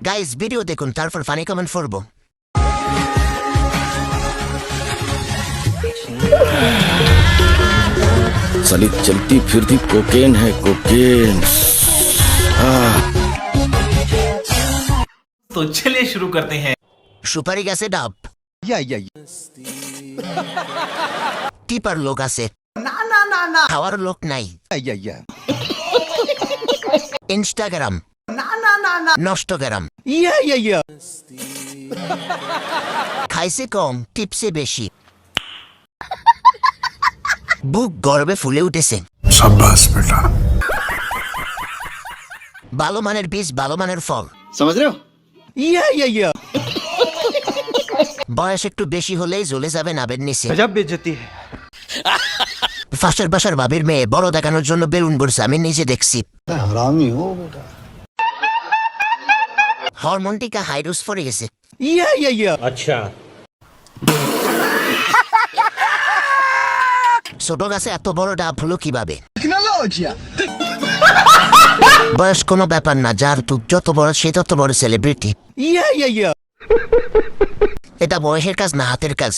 Guys video দেখুন তারপর funny comment করব। साली चलती फिरती कोकेन है कोकेन। तो चलिए शुरू करते हैं। সুপারি গাছে ডাব, টিপার লোক আছে, খাওয়ার লোক নাই। ইনস্টাগ্রাম, নষ্টগ্রাম, খাইছে কম টিপসে বেশি, বুক গর্বে ফুলে উঠেছে। शाबाश बेटा। ভালো মানের বীজ, ভালো মানের ফল। समझ रहे हो? বয়স একটু বেশি হলেই জ্বলে যাবে নাবের নিচে। गजब बेइज्जती है। ফাঁসের বাসার বাবির মেয়ে বড় দেখানোর জন্য বেলুন বলছে, আমি নিজে দেখছি। हरामी हो बेटा। হরমোনটিকা হাইড্রোস পড়ে গেছে। अच्छा ছোট গাছে এত বড় ডাব হলো কিভাবে? বয়স কোনো ব্যাপার না, যার তুক যত বড় সে তত বড় সেলিব্রিটি। এটা বয়সের কাজ না, হাতের কাজ।